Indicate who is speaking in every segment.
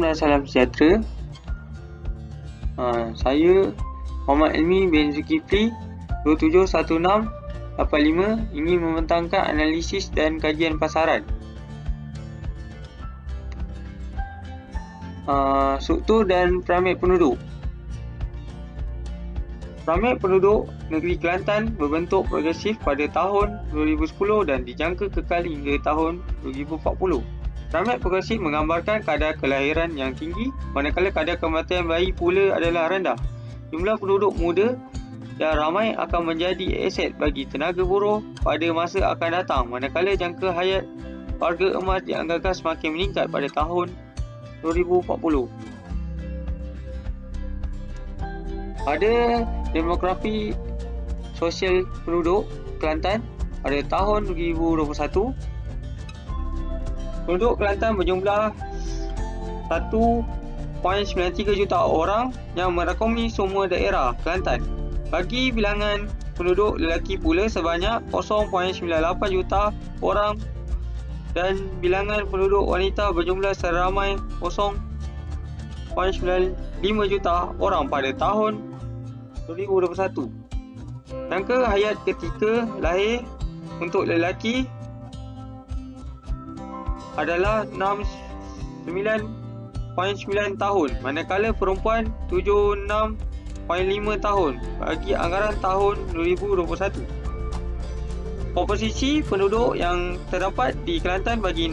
Speaker 1: dan salam sejahtera. Saya Muhammad Elmi bin Zulkifli 271685 ingin membentangkan analisis dan kajian pasaran. Struktur dan piramid penduduk. Piramid penduduk negeri Kelantan berbentuk progresif pada tahun 2010 dan dijangka kekal hingga tahun 2040. Piramid progresif menggambarkan kadar kelahiran yang tinggi, manakala kadar kematian bayi pula adalah rendah. Jumlah penduduk muda yang ramai akan menjadi aset bagi tenaga buruh pada masa akan datang, manakala jangka hayat warga emas dianggarkan semakin meningkat pada tahun 2040. Pada demografi sosial penduduk Kelantan pada tahun 2021, penduduk Kelantan berjumlah 1.93 juta orang yang merangkumi semua daerah Kelantan. Bagi bilangan penduduk lelaki pula sebanyak 0.98 juta orang dan bilangan penduduk wanita berjumlah seramai 0.95 juta orang pada tahun 2021. Jangka hayat ketika lahir untuk lelaki adalah 69.9 tahun, manakala perempuan 76.5 tahun bagi anggaran tahun 2021. Komposisi penduduk yang terdapat di Kelantan bagi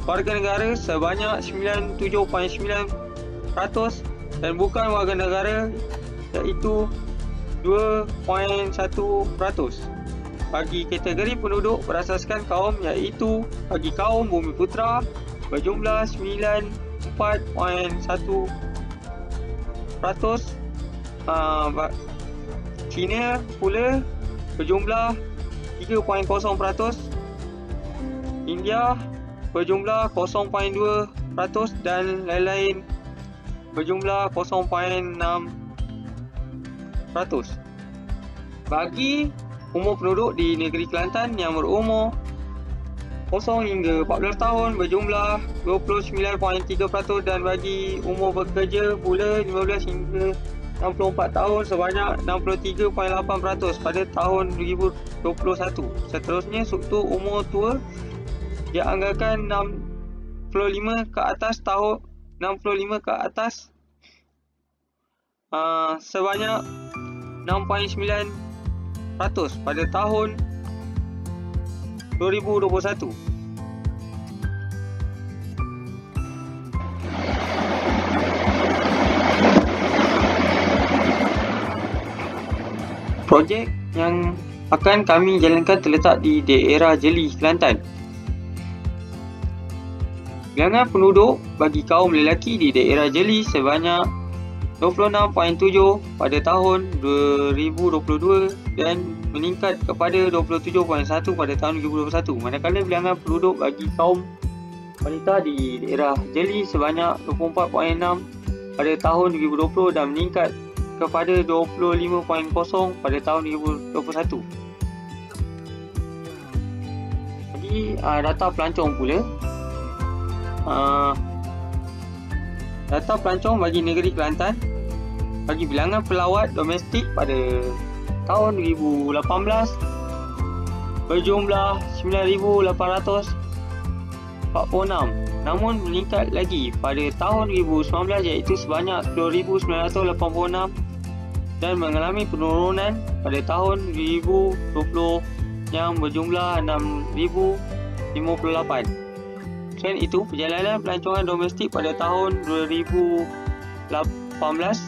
Speaker 1: warga negara sebanyak 97.9% dan bukan warga negara iaitu 2.1%. Bagi kategori penduduk berasaskan kaum iaitu bagi kaum Bumiputra berjumlah 94.1%. Cina pula berjumlah 3.0%, India berjumlah 0.2% dan lain-lain berjumlah 0.6%. Bagi umur penduduk di negeri Kelantan yang berumur 0 hingga 14 tahun berjumlah 29.3% dan bagi umur bekerja pula 15 hingga 64 tahun sebanyak 63.8% pada tahun 2021. Seterusnya, struktur umur tua dianggarkan 65 ke atas sebanyak 6.9% pada tahun 2021. Projek yang akan kami jalankan terletak di daerah Jeli, Kelantan. Bilangan penduduk bagi kaum lelaki di daerah Jeli sebanyak 26.7 pada tahun 2022 dan meningkat kepada 27.1 pada tahun 2021. Manakala bilangan penduduk bagi kaum wanita di daerah Jeli sebanyak 24.6 pada tahun 2020 dan meningkat kepada 25.0 pada tahun 2021. Jadi data pelancong pula. Data pelancong bagi negeri Kelantan bagi bilangan pelawat domestik pada tahun 2018 berjumlah 9,846, namun meningkat lagi pada tahun 2019 iaitu sebanyak 10,986 dan mengalami penurunan pada tahun 2020 yang berjumlah 6,058. Selain itu, perjalanan pelancongan domestik pada tahun 2018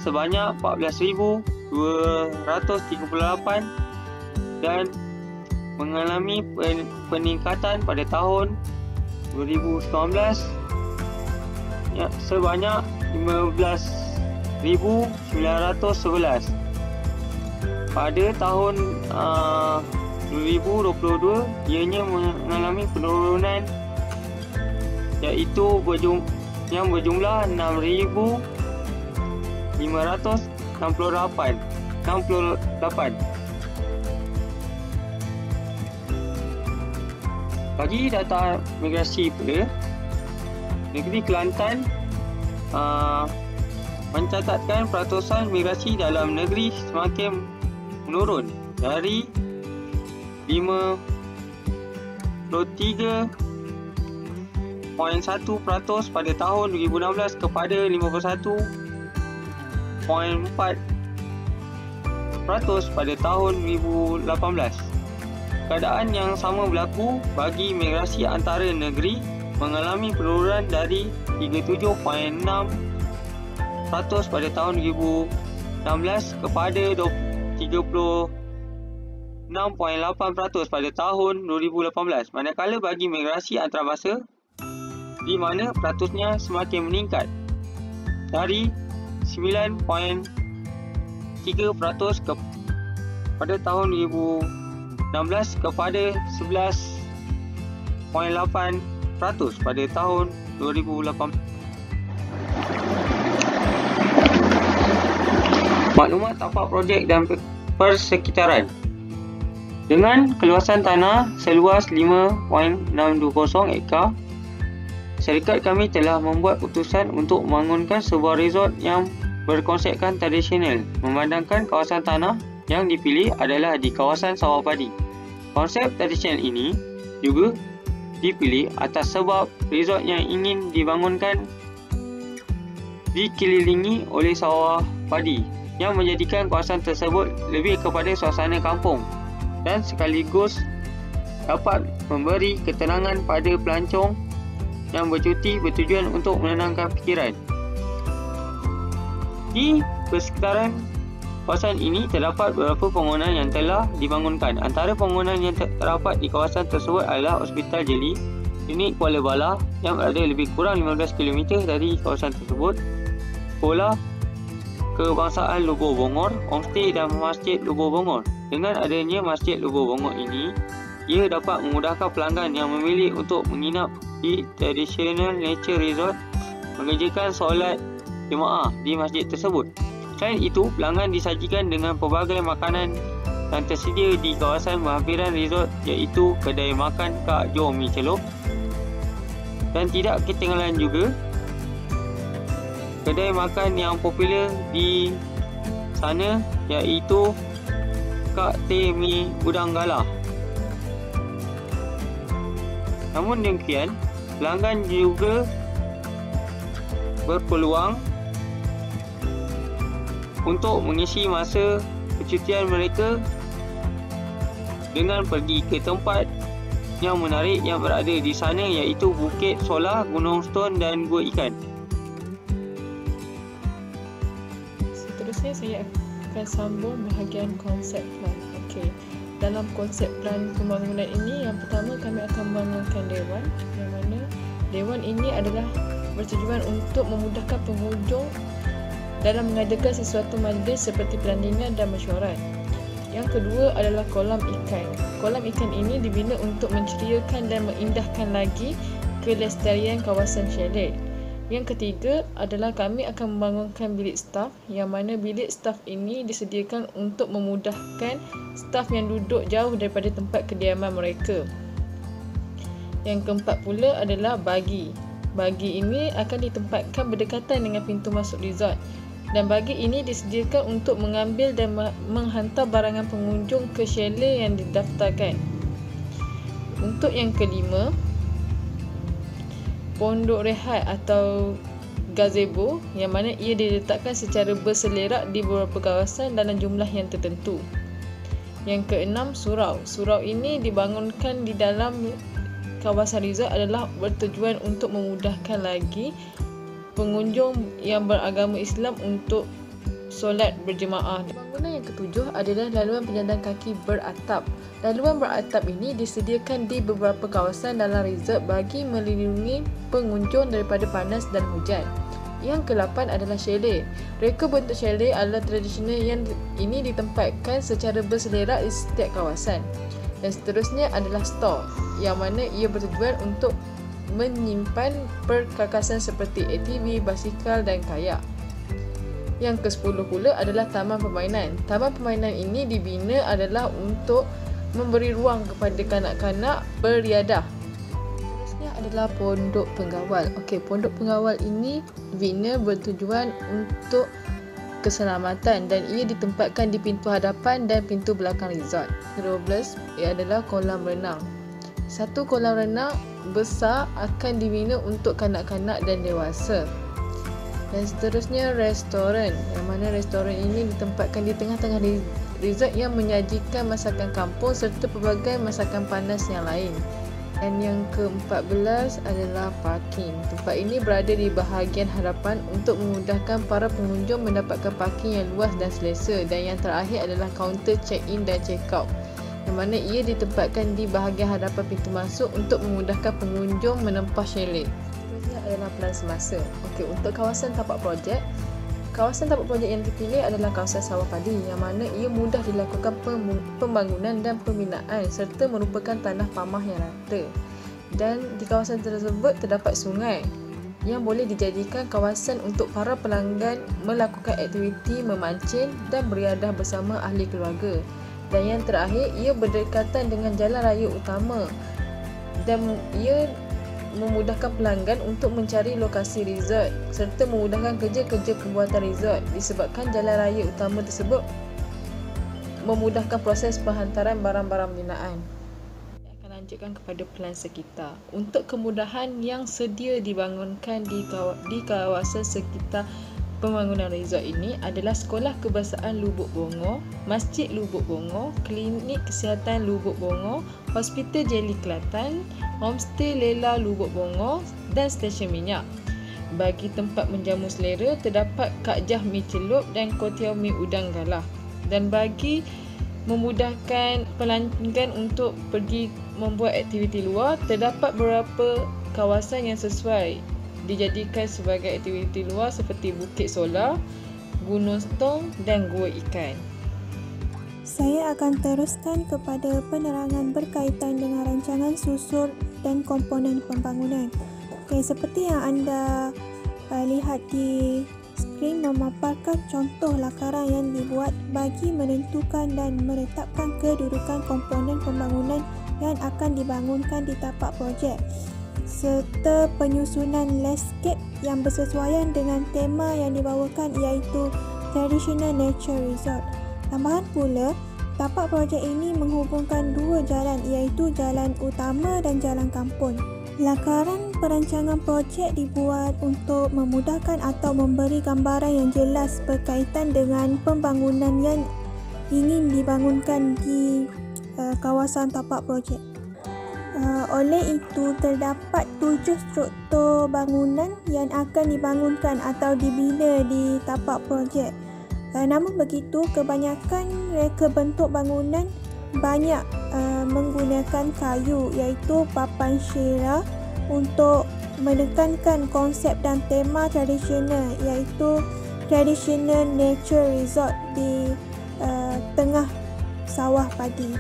Speaker 1: sebanyak 14,238 dan mengalami peningkatan pada tahun 2019 sebanyak 15,911. Pada tahun 2022 ianya mengalami penurunan iaitu yang berjumlah 6,568. Bagi data migrasi pula, negeri Kelantan mencatatkan peratusan migrasi dalam negeri semakin menurun dari 53.1% pada tahun 2016 kepada 51.4% pada tahun 2018. Keadaan yang sama berlaku bagi migrasi antara negeri, mengalami penurunan dari 37.6% pada tahun 2016 kepada 36.8% pada tahun 2018. Manakala bagi migrasi antarabangsa, di mana peratusnya semakin meningkat dari 9.3% pada tahun 2016 kepada 11.8% pada tahun 2018. Maklumat tapak projek dan persekitaran. Dengan keluasan tanah seluas 5.620 hektar, syarikat kami telah membuat keputusan untuk membangunkan sebuah resort yang berkonsepkan tradisional, memandangkan kawasan tanah yang dipilih adalah di kawasan sawah padi. Konsep tradisional ini juga dipilih atas sebab resort yang ingin dibangunkan dikelilingi oleh sawah padi yang menjadikan kawasan tersebut lebih kepada suasana kampung dan sekaligus dapat memberi ketenangan pada pelancong yang bercuti bertujuan untuk menenangkan fikiran. Di persekitaran kawasan ini terdapat beberapa bangunan yang telah dibangunkan. Antara bangunan yang terdapat di kawasan tersebut adalah Hospital Jeli, Klinik Kuala Bala yang berada lebih kurang 15 km dari kawasan tersebut, Sekolah Kebangsaan Lubuk Bongor, Homestay dan Masjid Lubuk Bongor. Dengan adanya Masjid Lubuk Bongor ini, ia dapat memudahkan pelanggan yang memilih untuk menginap di Traditional Nature Resort mengerjakan solat jemaah di masjid tersebut. Selain itu, pelanggan disajikan dengan pelbagai makanan yang tersedia di kawasan berhampiran resort, iaitu kedai makan Kak Jo Mi Celup, dan tidak ketinggalan juga kedai makan yang popular di sana, iaitu Kak Teh Mi Udang Galah. Namun demikian, pelanggan juga berpeluang untuk mengisi masa percutian mereka dengan pergi ke tempat yang menarik yang berada di sana, iaitu Bukit Solah, Gunung Stone dan Gua Ikan.
Speaker 2: Seterusnya saya akan sambung bahagian konsep plan. Okey. Dalam konsep plan pembangunan ini, yang pertama kami akan membangunkan dewan, yang mana dewan ini adalah bertujuan untuk memudahkan penghujung dalam mengadakan sesuatu majlis seperti perandingan dan mesyuarat. Yang kedua adalah kolam ikan. Kolam ikan ini dibina untuk menceriakan dan mengindahkan lagi kelestarian kawasan chalet. Yang ketiga adalah kami akan membangunkan bilik staf, yang mana bilik staf ini disediakan untuk memudahkan staf yang duduk jauh daripada tempat kediaman mereka. Yang keempat pula adalah bagi. Bagi ini akan ditempatkan berdekatan dengan pintu masuk resort, dan bagi ini disediakan untuk mengambil dan menghantar barangan pengunjung ke chalet yang didaftarkan. Untuk yang kelima, pondok rehat atau gazebo, yang mana ia diletakkan secara berselerak di beberapa kawasan dalam jumlah yang tertentu. Yang keenam, surau. Surau ini dibangunkan di dalam kawasan resort adalah bertujuan untuk memudahkan lagi pengunjung yang beragama Islam untuk solat berjemaah. Bangunan yang ketujuh adalah laluan penyandang kaki beratap. Laluan beratap ini disediakan di beberapa kawasan dalam resort bagi melindungi pengunjung daripada panas dan hujan. Yang ke-8 adalah chalet. Reka bentuk chalet adalah tradisional yang ini ditempatkan secara berselerak di setiap kawasan. Dan seterusnya adalah store, yang mana ia bertujuan untuk menyimpan perkakasan seperti ATV, basikal dan kayak. Yang ke-10 pula adalah taman permainan. Taman permainan ini dibina adalah untuk memberi ruang kepada kanak-kanak beriadah. Seterusnya adalah pondok penggawal. Okey, pondok penggawal ini dibina bertujuan untuk keselamatan dan ia ditempatkan di pintu hadapan dan pintu belakang resort. 12, ia adalah kolam renang. Satu kolam renang besar akan dibina untuk kanak-kanak dan dewasa. Dan seterusnya restoran, yang mana restoran ini ditempatkan di tengah-tengah resort yang menyajikan masakan kampung serta pelbagai masakan panas yang lain. Dan yang ke-14 adalah parking. Tempat ini berada di bahagian hadapan untuk memudahkan para pengunjung mendapatkan parking yang luas dan selesa. Dan yang terakhir adalah kaunter check-in dan check-out, yang mana ia ditempatkan di bahagian hadapan pintu masuk untuk memudahkan pengunjung menempah chalet. Seterusnya adalah plan semasa. Okey, untuk kawasan tapak projek, kawasan tapak projek yang dipilih adalah kawasan sawah padi, yang mana ia mudah dilakukan pembangunan dan pembinaan serta merupakan tanah pamah yang rata. Dan di kawasan tersebut terdapat sungai yang boleh dijadikan kawasan untuk para pelanggan melakukan aktiviti memancing dan beriadah bersama ahli keluarga. Dan yang terakhir, ia berdekatan dengan jalan raya utama dan ia memudahkan pelanggan untuk mencari lokasi resort serta memudahkan kerja-kerja pembuatan resort disebabkan jalan raya utama tersebut memudahkan proses penghantaran barang-barang binaan. Saya akan lanjutkan kepada plan sekitar. Untuk kemudahan yang sedia dibangunkan di kawasan sekitar pembangunan resort ini adalah Sekolah Kebangsaan Lubuk Bongor, Masjid Lubuk Bongor, Klinik Kesihatan Lubuk Bongor, Hospital Jeli Kelantan, Homestay Lela Lubuk Bongor dan stesen minyak. Bagi tempat menjamu selera, terdapat Kak Jah Mi Celup dan Kuotiao Mi Udang Galah. Dan bagi memudahkan pelanggan untuk pergi membuat aktiviti luar, terdapat beberapa kawasan yang sesuai dijadikan sebagai aktiviti luar seperti Bukit Solar, Gunung Stong dan Gua Ikan.
Speaker 3: Saya akan teruskan kepada penerangan berkaitan dengan rancangan susun dan komponen pembangunan. Okay, seperti yang anda lihat di skrin memaparkan contoh lakaran yang dibuat bagi menentukan dan menetapkan kedudukan komponen pembangunan yang akan dibangunkan di tapak projek, serta penyusunan landscape yang bersesuaian dengan tema yang dibawakan iaitu Traditional Nature Resort. Tambahan pula, tapak projek ini menghubungkan dua jalan iaitu jalan utama dan jalan kampung. Lakaran perancangan projek dibuat untuk memudahkan atau memberi gambaran yang jelas berkaitan dengan pembangunan yang ingin dibangunkan di kawasan tapak projek. Oleh itu, terdapat 7 struktur bangunan yang akan dibangunkan atau dibina di tapak projek. Namun begitu, kebanyakan reka bentuk bangunan banyak menggunakan kayu iaitu papan syera untuk menekankan konsep dan tema tradisional iaitu Traditional Nature Resort di tengah sawah padi.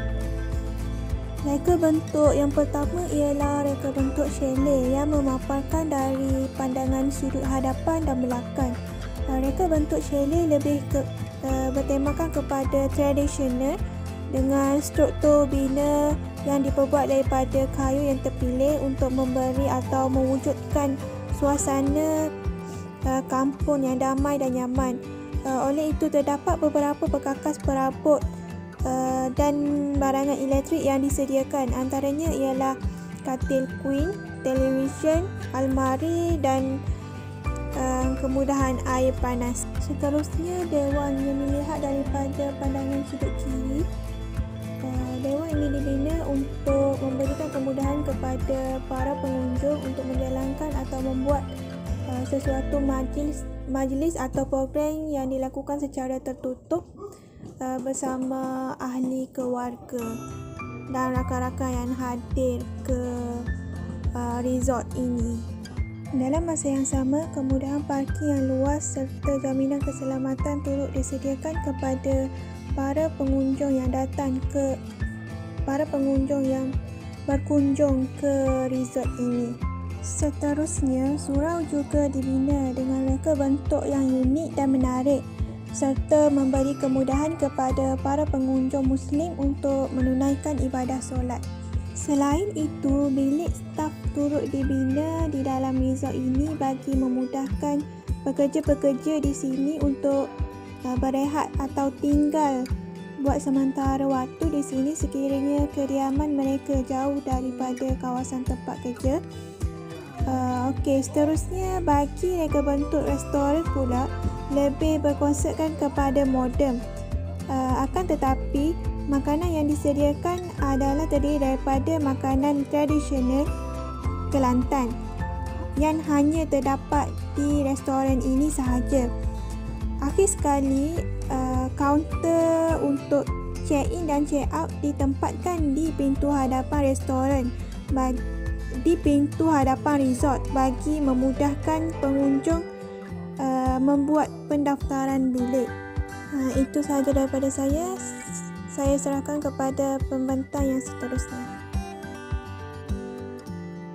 Speaker 3: Reka bentuk yang pertama ialah reka bentuk chalet yang memaparkan dari pandangan sudut hadapan dan belakang. Reka bentuk chalet lebih bertemakan kepada tradisional dengan struktur bina yang diperbuat daripada kayu yang terpilih untuk memberi atau mewujudkan suasana kampung yang damai dan nyaman. Oleh itu, terdapat beberapa perkakas perabot dan barangan elektrik yang disediakan. Antaranya ialah katil queen, televisyen, almari dan kemudahan air panas. Seterusnya, dewan yang dilihat daripada pandangan sudut kiri. Dewan ini dibina untuk memberikan kemudahan kepada para pengunjung untuk menjalankan atau membuat sesuatu majlis atau program yang dilakukan secara tertutup bersama ahli keluarga dan rakan-rakan yang hadir ke resort ini. Dalam masa yang sama, kemudahan parking yang luas serta jaminan keselamatan turut disediakan kepada para pengunjung yang berkunjung ke resort ini. Seterusnya, surau juga dibina dengan reka bentuk yang unik dan menarik serta memberi kemudahan kepada para pengunjung Muslim untuk menunaikan ibadah solat. Selain itu, bilik staf turut dibina di dalam resort ini bagi memudahkan pekerja-pekerja di sini untuk berehat atau tinggal buat sementara waktu di sini sekiranya kediaman mereka jauh daripada kawasan tempat kerja. Okey, seterusnya bagi reka bentuk restoran pula lebih berkonsepkan kepada moden. Akan tetapi makanan yang disediakan adalah terdiri daripada makanan tradisional Kelantan yang hanya terdapat di restoran ini sahaja. Akhir sekali, kaunter untuk check-in dan check-out ditempatkan di pintu hadapan restoran di pintu hadapan resort bagi memudahkan pengunjung membuat pendaftaran bilik. Itu sahaja daripada saya. Saya serahkan kepada pembentang yang seterusnya.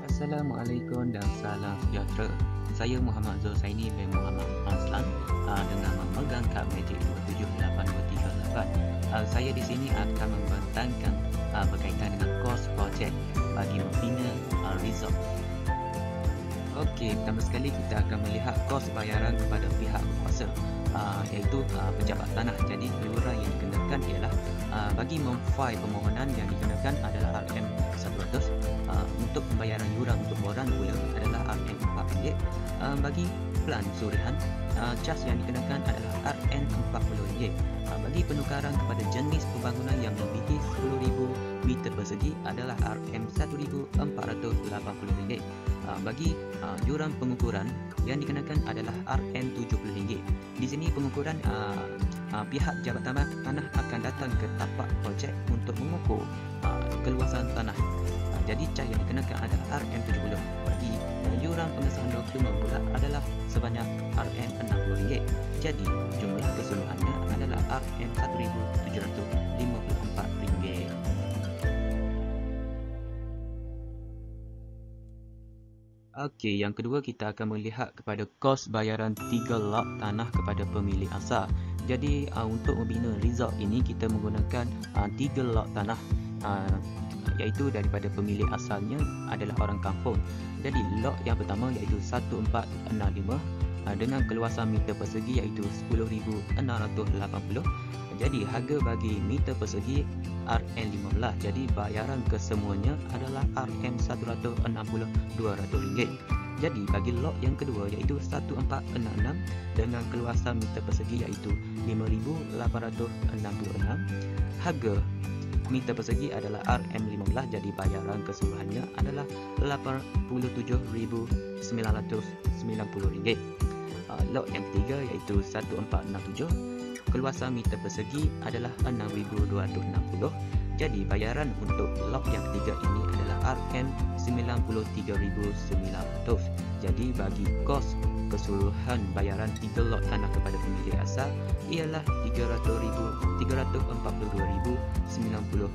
Speaker 4: Assalamualaikum dan salam sejahtera. Saya Muhammad Zulsaini bin Muhammad Aslan dengan memegang kad Magic 2782338. Saya di sini akan membentangkan berkaitan dengan kos projek bagi membina resort. Okey, pertama sekali kita akan melihat kos bayaran kepada pihak berkuasa, iaitu pejabat tanah. Jadi iuran yang dikenakan ialah bagi memfail permohonan yang dikenakan adalah RM100. Untuk pembayaran iuran untuk boran pula adalah RM4. Bagi pelan surihan, cas yang dikenakan adalah RM40. Bagi penukaran kepada jenis pembangunan yang melebihi 10,000 meter persegi adalah RM1,480. Bagi yuran pengukuran yang dikenakan adalah RM70. Di sini pengukuran pihak jabatan tanah akan datang ke tapak projek untuk mengukur keluasan tanah. Jadi cas yang dikenakan adalah RM70. Bagi yuran pengesahan dokumen pula adalah sebanyak RM60. Jadi jumlah keseluruhannya adalah RM1,754. Okey, yang kedua kita akan melihat kepada kos bayaran 3 lot tanah kepada pemilik asal. Jadi untuk membina resort ini kita menggunakan 3 lot tanah, iaitu daripada pemilik asalnya adalah orang kampung. Jadi lot yang pertama iaitu 1465 dengan keluasan meter persegi iaitu 10,680. Jadi harga bagi meter persegi RM15. Jadi bayaran kesemuanya adalah RM160,200. Jadi bagi lot yang kedua iaitu 1466 dengan keluasan meter persegi iaitu 5,866. Harga meter persegi adalah RM15. Jadi bayaran keseluruhannya adalah RM80,990. Lot yang ketiga iaitu 1467. Keluasan meter persegi adalah 6,260. Jadi bayaran untuk lot yang ketiga ini adalah RM93,900. Jadi bagi kos keseluruhan bayaran 3 lot tanah kepada pemilik asal ialah RM342,090.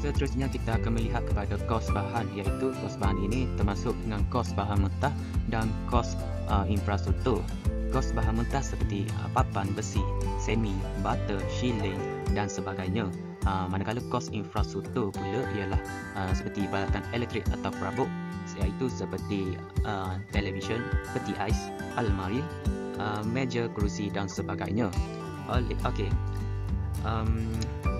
Speaker 4: Seterusnya kita akan melihat kepada kos bahan, iaitu kos bahan ini termasuk dengan kos bahan mentah dan kos infrastruktur. Kos bahan mentah seperti papan besi, semi, bata, shilling dan sebagainya. Manakala kos infrastruktur pula ialah seperti peralatan elektrik atau perabot, iaitu seperti televisyen, peti ais, almari, meja, kerusi dan sebagainya. Okey.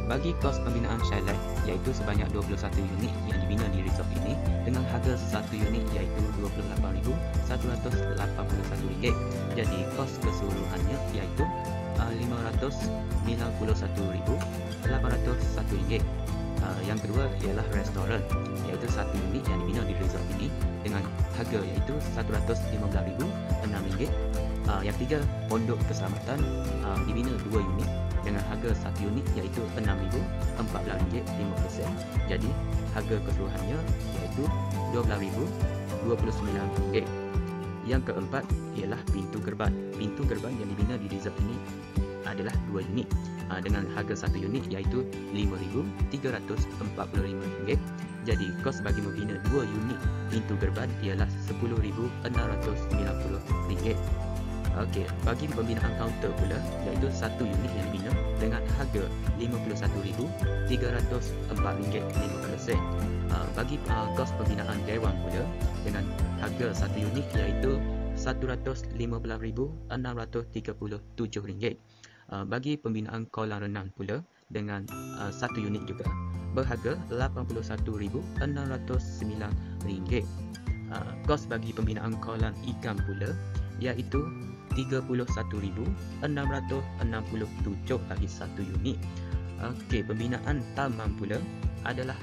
Speaker 4: Bagi kos pembinaan chalet iaitu sebanyak 21 unit yang dibina di resort ini dengan harga satu unit iaitu RM28,181. Jadi kos keseluruhannya iaitu RM591,801. Yang kedua ialah restoran iaitu satu unit yang dibina di resort ini dengan harga iaitu RM115,006. Yang ketiga, pondok keselamatan dibina 2 unit dengan harga satu unit iaitu RM6,014.50. Jadi harga keseluruhannya iaitu RM12,029. Yang keempat ialah pintu gerbang. Pintu gerbang yang dibina di resort ini adalah 2 unit dengan harga satu unit iaitu RM5,345. Jadi kos bagi membina 2 unit pintu gerbang ialah RM10,690. Okey, bagi pembinaan kaunter pula, iaitu satu unit yang dibina dengan harga RM51,304.50. Bagi kos pembinaan dewan pula dengan harga satu unit iaitu RM115,637. Bagi pembinaan kolam renang pula dengan satu unit juga berharga RM81,609. Kos bagi pembinaan kolam ikan pula iaitu RM31,667 bagi satu unit. Okey, pembinaan taman pula adalah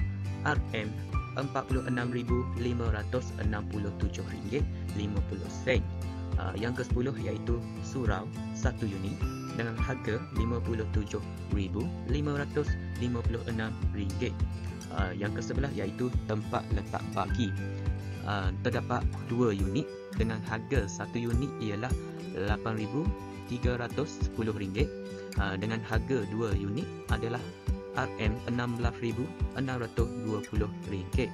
Speaker 4: RM46,567.50. Yang ke-10 iaitu surau satu unit dengan harga RM55,556. Yang ke-11 iaitu tempat letak bagi. Terdapat 2 unit dengan harga satu unit ialah RM8,310. Dengan harga 2 unit adalah RM16,620.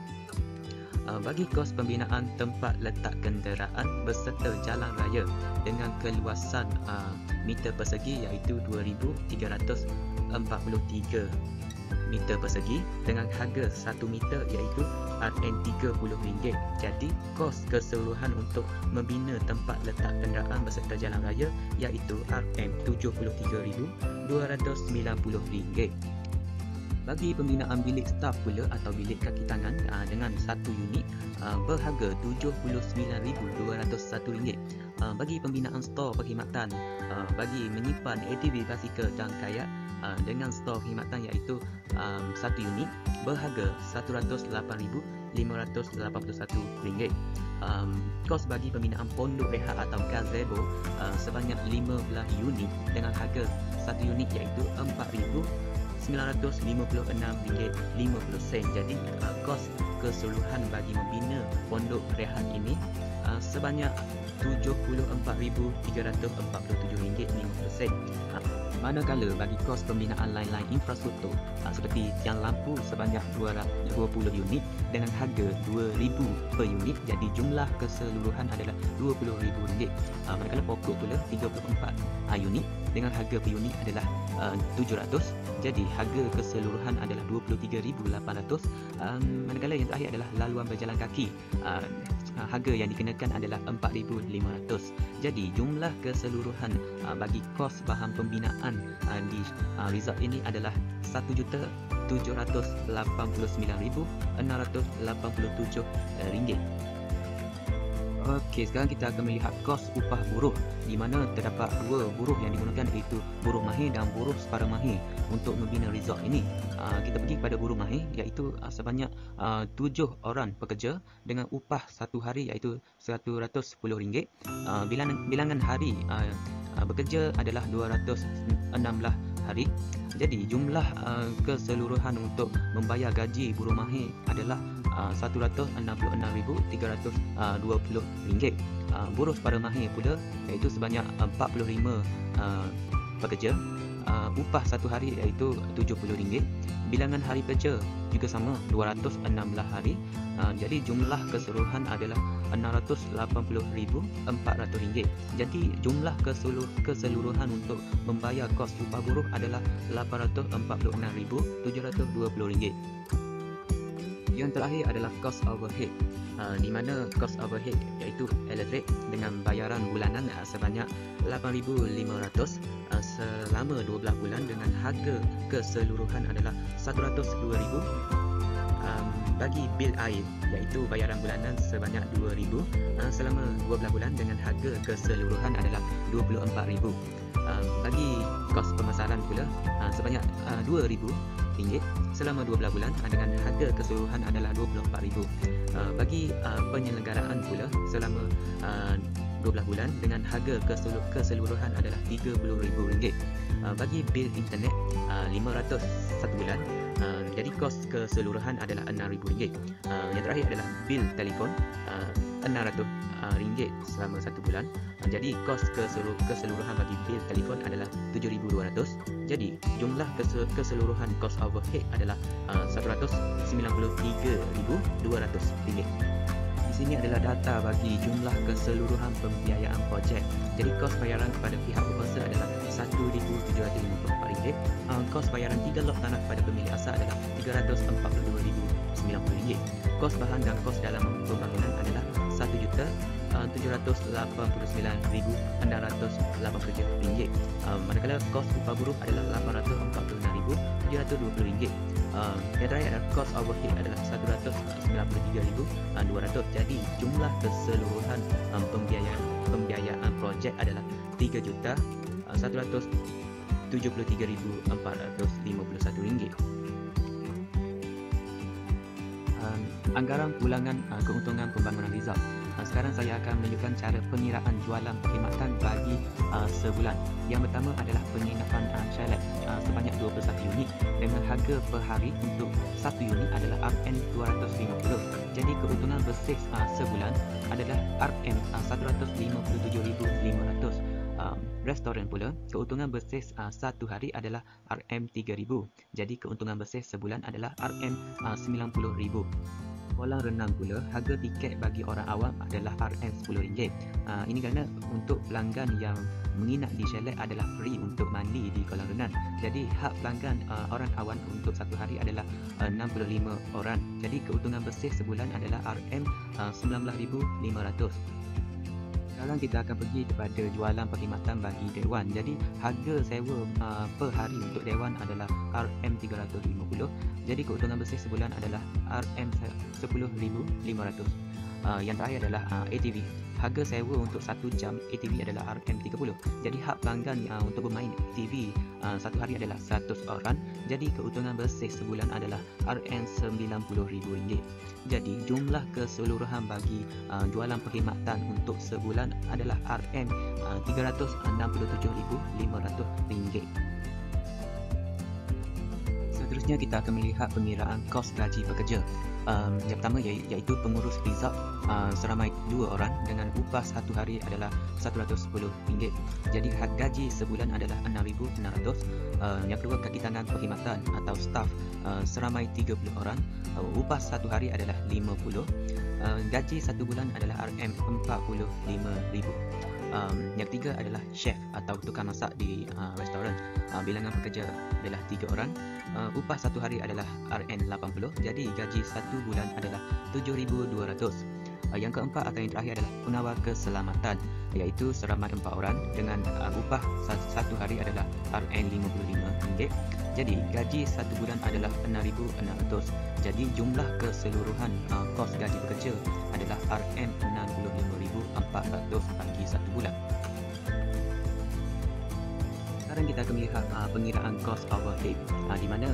Speaker 4: Bagi kos pembinaan tempat letak kenderaan berserta jalan raya dengan keluasan meter persegi iaitu 2,343 meter persegi dengan harga 1 meter iaitu RM30. Jadi kos keseluruhan untuk membina tempat letak kenderaan berserta jalan raya iaitu RM73,290. Bagi pembinaan bilik staf pula atau bilik kaki tangan dengan satu unit berharga RM79,201. Bagi pembinaan stor perkhidmatan bagi menyimpan ATV, basikal dan kayak dengan stor perkhidmatan iaitu satu unit berharga RM108,581. Kos bagi pembinaan pondok rehat atau gazebo sebanyak 15 unit dengan harga satu unit iaitu RM4,956.50. Jadi kos keseluruhan bagi membina pondok rehat ini sebanyak RM74,347.50. Manakala bagi kos pembinaan lain-lain infrastruktur seperti tiang lampu sebanyak 220 unit dengan harga RM2,000 per unit, jadi jumlah keseluruhan adalah RM20,000. Manakala pokok pula 34 unit dengan harga per unit adalah RM700, jadi harga keseluruhan adalah RM23,800. Manakala yang terakhir adalah laluan berjalan kaki, harga yang dikenakan adalah RM4,500. Jadi jumlah keseluruhan bagi kos bahan pembinaan di resort ini adalah RM1,789,687. Okey, sekarang kita akan melihat kos upah buruh di mana terdapat dua buruh yang digunakan iaitu buruh mahir dan buruh separa mahir untuk membina resort ini. Kita pergi kepada buruh mahir iaitu sebanyak 7 orang pekerja dengan upah satu hari iaitu RM110. Bilangan hari bekerja adalah 216 hari. Jadi jumlah keseluruhan untuk membayar gaji buruh mahir adalah RM166,320. Buruh separa mahir pula iaitu sebanyak 45 pekerja, upah satu hari iaitu RM70. Bilangan hari kerja juga sama 216 hari. Jadi jumlah keseluruhan adalah RM680,400. Jadi jumlah keseluruhan untuk membayar kos upah buruh adalah RM846,720. Yang terakhir adalah kos overhead, di mana kos overhead iaitu elektrik dengan bayaran bulanan sebanyak RM8,500 selama 12 bulan dengan harga keseluruhan adalah RM102,000. Bagi bil air iaitu bayaran bulanan sebanyak RM2,000 selama 12 bulan dengan harga keseluruhan adalah RM24,000. Bagi kos pemasaran pula sebanyak RM2,000 selama 12 bulan dengan harga keseluruhan adalah RM24,000. Bagi penyelenggaraan pula selama 12 bulan dengan harga keseluruhan adalah RM30,000. Bagi bil internet 500 satu bulan, jadi kos keseluruhan adalah RM6,000. Yang terakhir adalah bil telefon RM600 selama 1 bulan. Jadi kos keseluruhan bagi bil telefon adalah RM7,200. Jadi jumlah keseluruhan kos overhead adalah RM193,200. Di sini adalah data bagi jumlah keseluruhan pembiayaan projek. Jadi kos bayaran kepada pihak berkuasa adalah RM1,754. Kos bayaran 3 lot tanah kepada pemilik asal adalah RM342,090. Kos bahan dan kos dalam pembangunan adalah RM1,789,687. Manakala kos upah buruh adalah RM846,720. Yang terakhir adalah kos overhead adalah RM193,200. Jadi jumlah keseluruhan pembiayaan projek adalah RM3,173,451. Anggaran pulangan keuntungan pembangunan resort. Sekarang saya akan menunjukkan cara pengiraan jualan perkhidmatan bagi sebulan. Yang pertama adalah penginapan chalet sebanyak 21 unit dengan harga per hari untuk 1 unit adalah RM250. Jadi keuntungan bersih sebulan adalah RM157,500. Restoran pula, keuntungan bersih satu hari adalah RM3,000. Jadi keuntungan bersih sebulan adalah RM90,000. Kolam renang pula, harga tiket bagi orang awam adalah RM10. Ini kerana untuk pelanggan yang menginap di chalet adalah free untuk mandi di kolam renang. Jadi hak pelanggan orang awam untuk satu hari adalah 65 orang. Jadi keuntungan bersih sebulan adalah RM19,500. Sekarang kita akan pergi kepada jualan perkhidmatan bagi dewan. Jadi harga sewa per hari untuk dewan adalah RM350. Jadi keuntungan bersih sebulan adalah RM10,500. Yang terakhir adalah ATV. Harga sewa untuk 1 jam ATV adalah RM30. Jadi hak pelanggan untuk bermain ATV satu hari adalah 100 orang. Jadi keuntungan bersih sebulan adalah RM90,000. Jadi jumlah keseluruhan bagi jualan perkhidmatan untuk sebulan adalah RM367,500. Seterusnya kita akan melihat pengiraan kos gaji pekerja. Yang pertama iaitu pengurus resort seramai 2 orang dengan upah satu hari adalah RM110. Jadi hak gaji sebulan adalah RM6,600. Yang kedua, kaki tangan perkhidmatan atau staff seramai 30 orang. Upah satu hari adalah RM50. Gaji satu bulan adalah RM45,000. Yang ketiga adalah chef atau tukang masak di restoran. Bilangan pekerja adalah 3 orang. Upah satu hari adalah RM80. Jadi gaji satu bulan adalah RM7,200. Yang keempat atau yang terakhir adalah penawar keselamatan, iaitu seramai 4 orang dengan upah satu hari adalah RM55. Jadi gaji satu bulan adalah RM6,600. Jadi jumlah keseluruhan kos gaji pekerja adalah RM65,400 bagi satu bulan. Sekarang kita akan melihat pengiraan kos overhead, di mana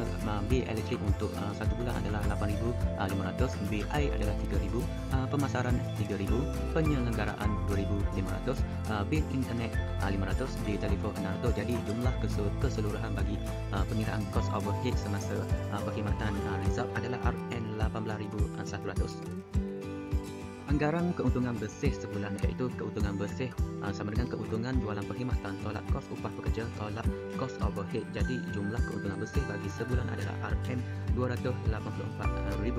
Speaker 4: bil elektrik untuk satu bulan adalah RM8,500, bil air adalah RM3,000, pemasaran RM3,000, penyelenggaraan RM2,500, bil internet RM500, bil telefon RM600. Jadi jumlah keseluruhan bagi pengiraan kos overhead semasa perkhidmatan resort adalah RM18,100. Anggaran keuntungan bersih sebulan, iaitu keuntungan bersih sama dengan keuntungan jualan perkhidmatan tolak kos upah pekerja tolak kos overhead. Jadi jumlah keuntungan bersih bagi sebulan adalah RM284,000.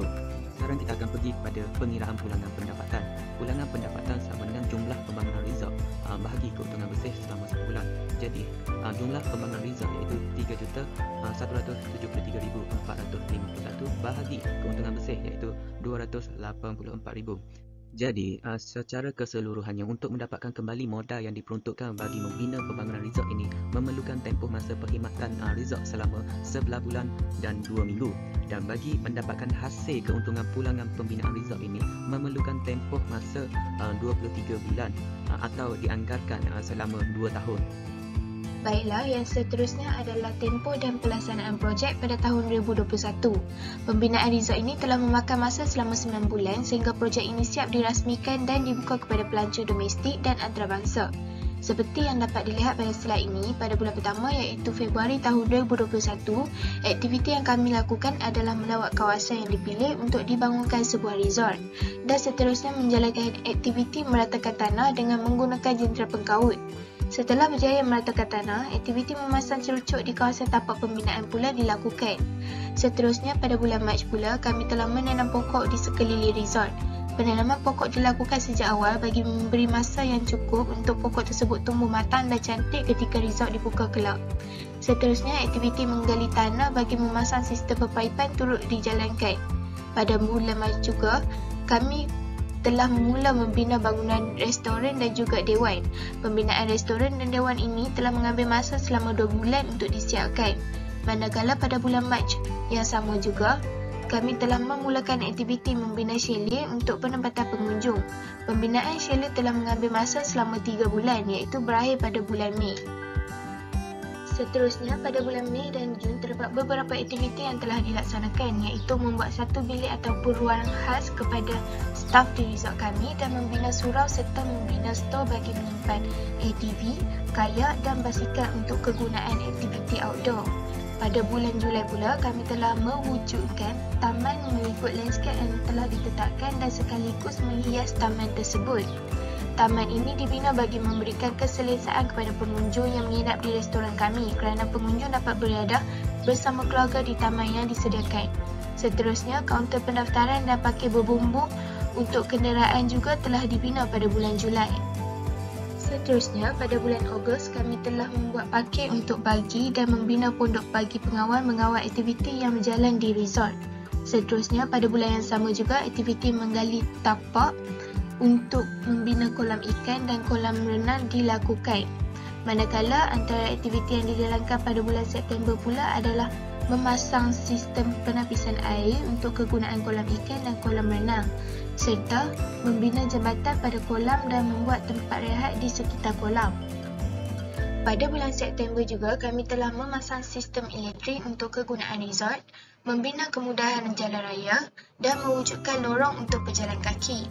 Speaker 4: Sekarang kita akan pergi kepada pengiraan pulangan pendapatan. Pulangan pendapatan sama dengan jumlah pembangunan resort bahagi keuntungan bersih selama sebulan. Jadi jumlah pembangunan resort iaitu RM3,173,451 bahagi keuntungan bersih iaitu RM284,000. Jadi, secara keseluruhannya untuk mendapatkan kembali modal yang diperuntukkan bagi membina pembangunan resort ini memerlukan tempoh masa perkhidmatan resort selama 11 bulan dan 2 minggu. Dan bagi mendapatkan hasil keuntungan pulangan pembinaan resort ini memerlukan tempoh masa 23 bulan atau dianggarkan selama 2 tahun.
Speaker 5: Baiklah, yang seterusnya adalah tempoh dan pelaksanaan projek pada tahun 2021. Pembinaan resort ini telah memakan masa selama 9 bulan sehingga projek ini siap dirasmikan dan dibuka kepada pelancong domestik dan antarabangsa. Seperti yang dapat dilihat pada slide ini, pada bulan pertama iaitu Februari tahun 2021, aktiviti yang kami lakukan adalah melawat kawasan yang dipilih untuk dibangunkan sebuah resort dan seterusnya menjalankan aktiviti meratakan tanah dengan menggunakan jentera pengkaut. Setelah berjaya meratakan tanah, aktiviti memasang cerucuk di kawasan tapak pembinaan pula dilakukan. Seterusnya pada bulan Mac pula, kami telah menanam pokok di sekeliling resort. Penanaman pokok dilakukan sejak awal bagi memberi masa yang cukup untuk pokok tersebut tumbuh matang dan cantik ketika resort dibuka kelak. Seterusnya, aktiviti menggali tanah bagi memasang sistem pepaipan turut dijalankan. Pada bulan Mac juga, kami telah memula membina bangunan restoran dan juga dewan. Pembinaan restoran dan dewan ini telah mengambil masa selama 2 bulan untuk disiapkan. Manakala pada bulan Mac yang sama juga, kami telah memulakan aktiviti membina chalet untuk penempatan pengunjung. Pembinaan chalet telah mengambil masa selama 3 bulan iaitu berakhir pada bulan Mei. Seterusnya, pada bulan Mei dan Jun terdapat beberapa aktiviti yang telah dilaksanakan iaitu membuat satu bilik ataupun ruang khas kepada staf di resort kami dan membina surau serta membina stor bagi menyimpan ATV, kayak dan basikal untuk kegunaan aktiviti outdoor. Pada bulan Julai pula, kami telah mewujudkan taman mengikut landscape yang telah ditetapkan dan sekaligus menghias taman tersebut. Taman ini dibina bagi memberikan keselesaan kepada pengunjung yang menginap di restoran kami kerana pengunjung dapat beriadah bersama keluarga di taman yang disediakan. Seterusnya, kaunter pendaftaran dan parkir berbumbu untuk kenderaan juga telah dibina pada bulan Julai. Seterusnya, pada bulan Ogos, kami telah membuat parkir untuk bagi dan membina pondok bagi pengawal mengawal aktiviti yang berjalan di resort. Seterusnya, pada bulan yang sama juga, aktiviti menggali tapak untuk membina kolam ikan dan kolam renang dilakukan. Manakala antara aktiviti yang dijalankan pada bulan September pula adalah memasang sistem penapisan air untuk kegunaan kolam ikan dan kolam renang, serta membina jambatan pada kolam dan membuat tempat rehat di sekitar kolam. Pada bulan September juga, kami telah memasang sistem elektrik untuk kegunaan resort, membina kemudahan jalan raya dan mewujudkan lorong untuk pejalan kaki.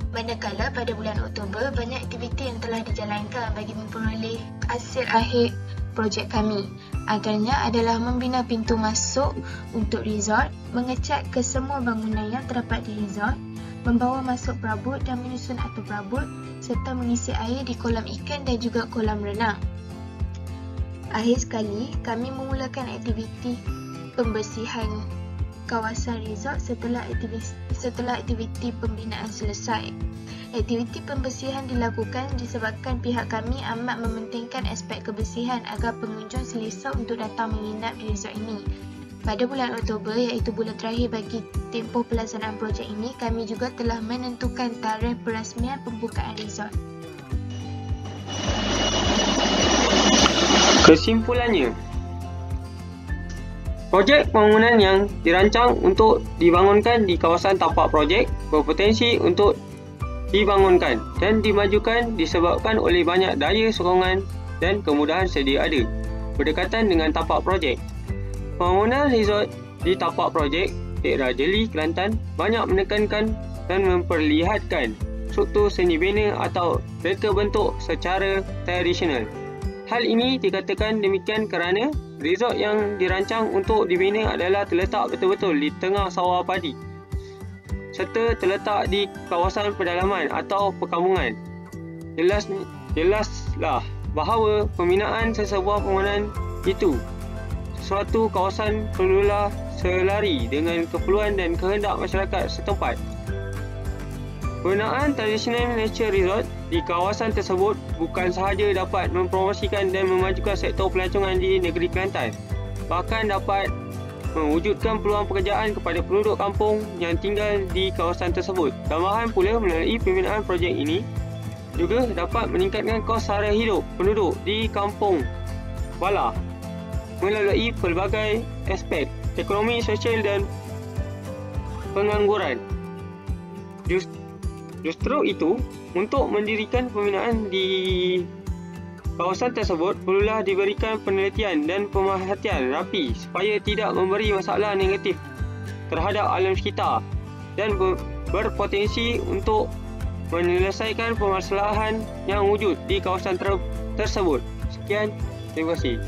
Speaker 5: Manakala pada bulan Oktober, banyak aktiviti yang telah dijalankan bagi memperoleh hasil akhir projek kami. Antaranya adalah membina pintu masuk untuk resort, mengecat ke semua bangunan yang terdapat di resort, membawa masuk perabot dan menyusun atap perabot, serta mengisi air di kolam ikan dan juga kolam renang. Akhir sekali, kami memulakan aktiviti pembersihan kawasan resort setelah aktiviti pembinaan selesai. Aktiviti pembersihan dilakukan disebabkan pihak kami amat mementingkan aspek kebersihan agar pengunjung selesa untuk datang menginap di resort ini. Pada bulan Oktober, iaitu bulan terakhir bagi tempoh pelaksanaan projek ini, kami juga telah menentukan tarikh perasmian pembukaan resort.
Speaker 1: Kesimpulannya, projek bangunan yang dirancang untuk dibangunkan di kawasan tapak projek berpotensi untuk dibangunkan dan dimajukan disebabkan oleh banyak daya sokongan dan kemudahan sedia ada berdekatan dengan tapak projek. Pembangunan resort di tapak projek daerah Jeli, Kelantan banyak menekankan dan memperlihatkan struktur seni bina atau reka bentuk secara tradisional. Hal ini dikatakan demikian kerana resort yang dirancang untuk dibina adalah terletak betul-betul di tengah sawah padi serta terletak di kawasan pedalaman atau perkampungan. Jelaslah bahawa pembinaan sesebuah bangunan itu sesuatu kawasan perlulah selari dengan keperluan dan kehendak masyarakat setempat. Penggunaan tradisional nature resort di kawasan tersebut bukan sahaja dapat mempromosikan dan memajukan sektor pelancongan di negeri Kelantan, bahkan dapat mewujudkan peluang pekerjaan kepada penduduk kampung yang tinggal di kawasan tersebut. Tambahan pula, melalui pembinaan projek ini juga dapat meningkatkan kos sara hidup penduduk di kampung Bala melalui pelbagai aspek ekonomi, sosial dan pengangguran. Justru itu, untuk mendirikan pembinaan di kawasan tersebut perlulah diberikan penelitian dan pemerhatian rapi supaya tidak memberi masalah negatif terhadap alam sekitar dan berpotensi untuk menyelesaikan permasalahan yang wujud di kawasan tersebut. Sekian, terima kasih.